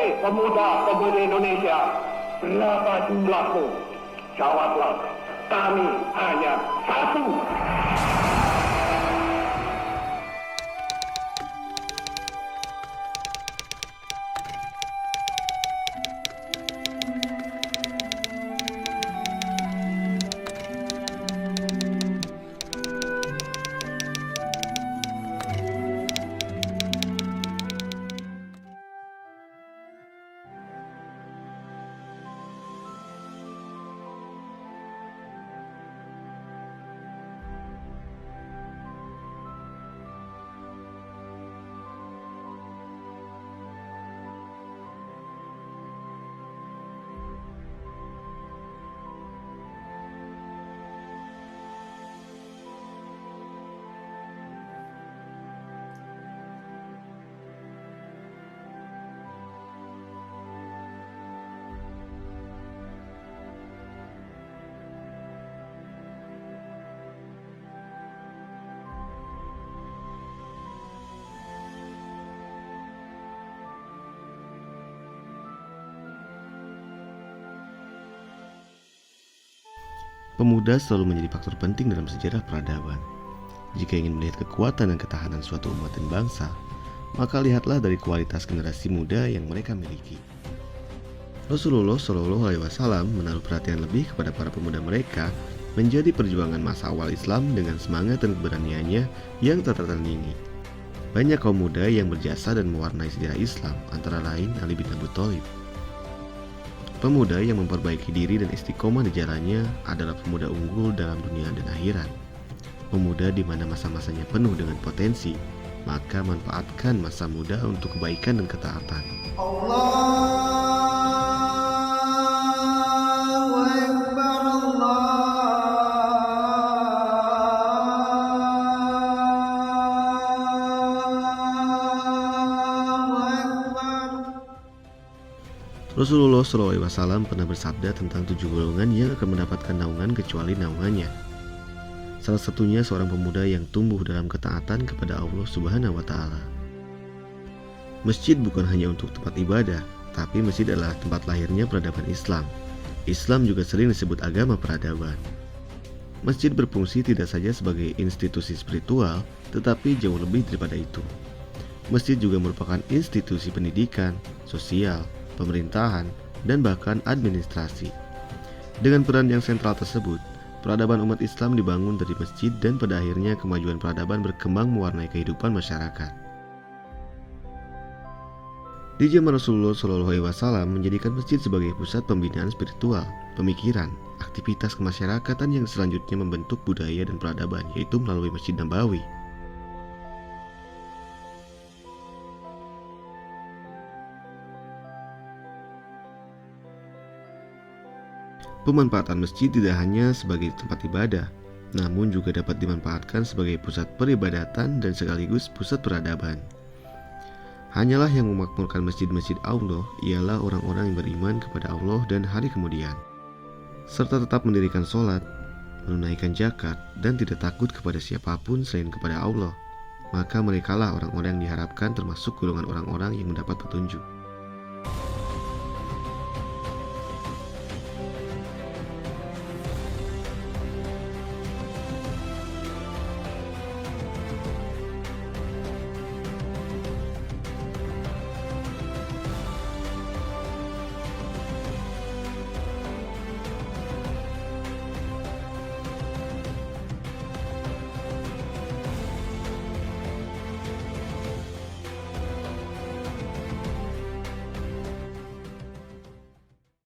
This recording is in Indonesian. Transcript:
Hei pemuda-pemudi Indonesia, berapa jumlahmu? Jawablah, kami hanya satu. Pemuda selalu menjadi faktor penting dalam sejarah peradaban. Jika ingin melihat kekuatan dan ketahanan suatu umat dan bangsa, maka lihatlah dari kualitas generasi muda yang mereka miliki. Rasulullah Shallallahu Alaihi Wasallam menaruh perhatian lebih kepada para pemuda mereka menjadi perjuangan masa awal Islam dengan semangat dan keberaniannya yang tak tertandingi. Banyak kaum muda yang berjasa dan mewarnai sejarah Islam, antara lain Ali bin Abi Thalib. Pemuda yang memperbaiki diri dan istiqomah di jalannya adalah pemuda unggul dalam dunia dan akhirat. Pemuda di mana masa-masanya penuh dengan potensi, maka manfaatkan masa muda untuk kebaikan dan ketaatan. Allahu Akbar, Allahu Akbar. Rasulullah SAW pernah bersabda tentang 7 golongan yang akan mendapatkan naungan kecuali naungannya. Salah satunya seorang pemuda yang tumbuh dalam ketaatan kepada Allah Subhanahu wa Ta'ala. Masjid bukan hanya untuk tempat ibadah, tapi masjid adalah tempat lahirnya peradaban Islam. Islam juga sering disebut agama peradaban. Masjid berfungsi tidak saja sebagai institusi spiritual, tetapi jauh lebih daripada itu. Masjid juga merupakan institusi pendidikan, sosial, pemerintahan, dan bahkan administrasi. Dengan peran yang sentral tersebut, peradaban umat Islam dibangun dari masjid dan pada akhirnya kemajuan peradaban berkembang mewarnai kehidupan masyarakat. Di zaman Rasulullah SAW menjadikan masjid sebagai pusat pembinaan spiritual, pemikiran, aktivitas kemasyarakatan yang selanjutnya membentuk budaya dan peradaban, yaitu melalui Masjid Nabawi. Pemanfaatan masjid tidak hanya sebagai tempat ibadah, namun juga dapat dimanfaatkan sebagai pusat peribadatan dan sekaligus pusat peradaban. Hanyalah yang memakmurkan masjid-masjid Allah ialah orang-orang yang beriman kepada Allah dan hari kemudian, serta tetap mendirikan sholat, menunaikan zakat, dan tidak takut kepada siapapun selain kepada Allah. Maka merekalah orang-orang yang diharapkan termasuk golongan orang-orang yang mendapat petunjuk.